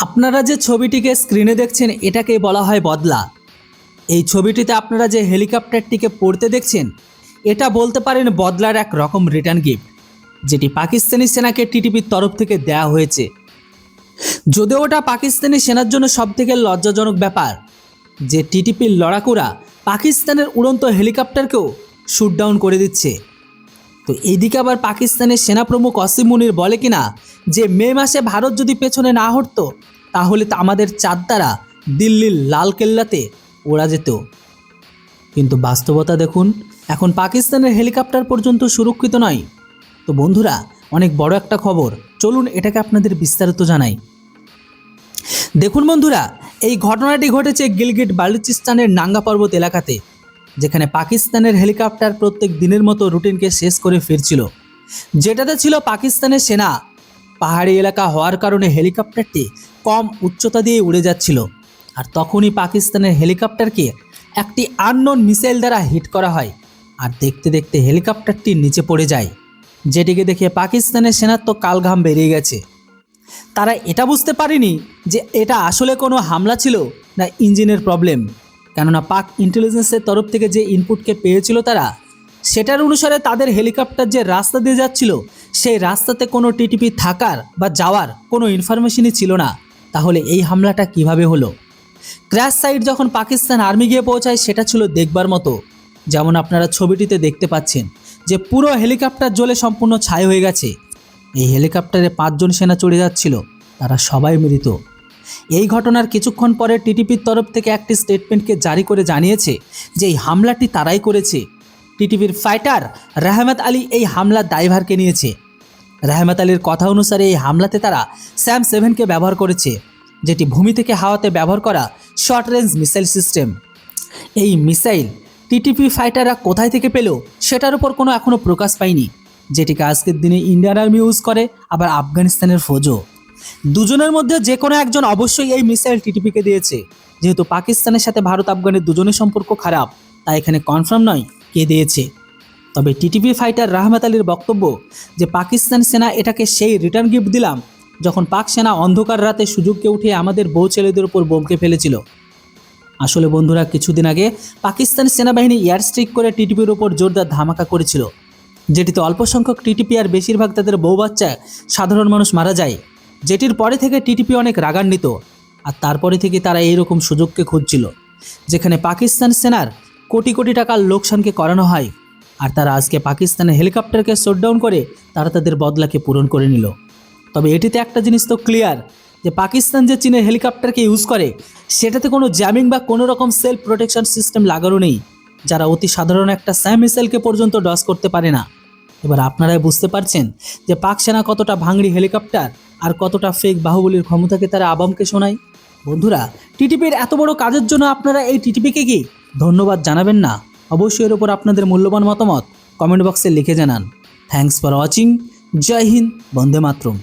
আপনারা যে ছবিটিকে স্ক্রিনে দেখছেন এটাকেই বলা হয় বদলা। এই ছবিটিতে আপনারা যে হেলিকপ্টারটিকে পড়তে দেখছেন এটা বলতে পারেন বদলার এক রকম রিটার্ন গিফট, যেটি পাকিস্তানি সেনাকে টিটিপির তরফ থেকে দেয়া হয়েছে। যদিও ওটা পাকিস্তানি সেনার জন্য সবথেকে লজ্জাজনক ব্যাপার যে টিটিপির লড়াকুরা পাকিস্তানের উড়ন্ত হেলিকপ্টারকেও শুট ডাউন করে দিচ্ছে। তো এইদিকে আবার পাকিস্তানের সেনাপ্রমুখ অসিম মুনির বলে কিনা যে মে মাসে ভারত যদি পেছনে না হটতো তাহলে তো আমাদের চাঁদ দ্বারা দিল্লির লাল কেল্লাতে ওড়া যেত। কিন্তু বাস্তবতা দেখুন, এখন পাকিস্তানের হেলিকপ্টার পর্যন্ত সুরক্ষিত নয়। তো বন্ধুরা, অনেক বড় একটা খবর, চলুন এটাকে আপনাদের বিস্তারিত জানাই। দেখুন বন্ধুরা, এই ঘটনাটি ঘটেছে গিলগিট বালুচিস্তানের নাঙ্গা পর্বত এলাকাতে, যেখানে পাকিস্তানের হেলিকপ্টার প্রত্যেক দিনের মতো রুটিনকে শেষ করে ফিরছিল। যেটাতে ছিল পাকিস্তানের সেনা। পাহাড়ি এলাকা হওয়ার কারণে হেলিকপ্টারটি কম উচ্চতা দিয়ে উড়ে যাচ্ছিল, আর তখনই পাকিস্তানের হেলিকপ্টারকে একটি আননোন মিসাইল দ্বারা হিট করা হয়, আর দেখতে দেখতে হেলিকপ্টারটি নিচে পড়ে যায়। যেটিকে দেখে পাকিস্তানের সেনার তো কালঘাম বেরিয়ে গেছে। তারা এটা বুঝতে পারেনি যে এটা আসলে কোনো হামলা ছিল না ইঞ্জিনের প্রবলেম, কেননা পাক ইন্টেলিজেন্সের তরফ থেকে যে ইনপুটকে পেয়েছিল তারা, সেটার অনুসারে তাদের হেলিকপ্টার যে রাস্তা দিয়ে যাচ্ছিল সেই রাস্তাতে কোনো টিটিপি থাকার বা যাওয়ার কোনো ইনফরমেশনই ছিল না। তাহলে এই হামলাটা কিভাবে হলো? ক্র্যাশ সাইট যখন পাকিস্তান আর্মি গিয়ে পৌঁছায় সেটা ছিল দেখবার মতো। যেমন আপনারা ছবিটিতে দেখতে পাচ্ছেন যে পুরো হেলিকপ্টার জ্বলে সম্পূর্ণ ছাই হয়ে গেছে। এই হেলিকপ্টারে 5 জন সেনা চড়ে যাচ্ছিল, তারা সবাই মৃত। এই ঘটনার কিছুক্ষণ পরে টিটিপির তরফ থেকে একটি স্টেটমেন্টকে জারি করে জানিয়েছে যে এই হামলাটি তারাই করেছে। টিটিপির ফাইটার রহমত আলী এই হামলার দায়ভারকে নিয়েছে। রহমত আলীর কথা অনুসারে এই হামলাতে তারা স্যাম 7কে ব্যবহার করেছে, যেটি ভূমি থেকে হাওয়াতে ব্যবহার করা শর্ট রেঞ্জ মিসাইল সিস্টেম। এই মিসাইল টিটিপি ফাইটাররা কোথায় থেকে পেল সেটার উপর কোনো এখনও প্রকাশ পায়নি, যেটিকে আজকের দিনে ইন্ডিয়ান আর্মি ইউজ করে, আবার আফগানিস্তানের ফৌজও। দুজনের মধ্যে যে কোনো একজন অবশ্যই এই মিসাইল টিটিপিকে দিয়েছে। যেহেতু পাকিস্তানের সাথে ভারত আফগানের দুজনের সম্পর্ক খারাপ, তাই এখানে কনফার্ম নয় কে দিয়েছে। তবে টিটিপি ফাইটার রহমত আলীর বক্তব্য যে পাকিস্তান সেনা এটাকে সেই রিটার্ন গিফট দিলাম যখন পাক সেনা অন্ধকার রাতে সুযোগকে উঠিয়ে আমাদের বউ ছেলেদের উপর বোমকে ফেলেছিল। আসলে বন্ধুরা, কিছুদিন আগে পাকিস্তান সেনাবাহিনী এয়ার স্ট্রাইক করে টিটিপির উপর জোরদার ধামাকা করেছিল, যেটিতে অল্প সংখ্যক টিটিপি আর বেশিরভাগ তাদের বউ বাচ্চা সাধারণ মানুষ মারা যায়। যেটির পরে থেকে টিটিপি অনেক রাগান্বিত, আর তারপরে থেকে তারা এইরকম সুযোগকে খুঁজছিল যেখানে পাকিস্তান সেনার কোটি কোটি টাকার লোকসানকে করানো হয়। আর তারা আজকে পাকিস্তানের হেলিকপ্টারকে শটডাউন করে তারা তাদের বদলাকে পূরণ করে নিল। তবে এটিতে একটা জিনিস তো ক্লিয়ার যে পাকিস্তান যে চীনের হেলিকপ্টারকে ইউজ করে সেটাতে কোনো জ্যামিং বা কোনো রকম সেলফ প্রোটেকশন সিস্টেম লাগানো নেই, যারা অতি সাধারণ একটা স্যাম মিসাইলকে পর্যন্ত ডস করতে পারে না। এবার আপনারাই বুঝতে পারছেন যে পাক সেনা কতটা ভাঙড়ি হেলিকপ্টার আর কতটা ফেক বাহুবলীর ক্ষমতাকে তারা আবামকে শোনায়। বন্ধুরা, টিটিপির এত বড় কাজের জন্য আপনারা এই টিটিপিকে কি ধন্যবাদ জানাবেন না? অবশ্যই এর উপর আপনাদের মূল্যবান মতামত কমেন্ট বক্সে লিখে জানান। Thanks for watching. জয় হিন্দ, বন্দে মাতরম।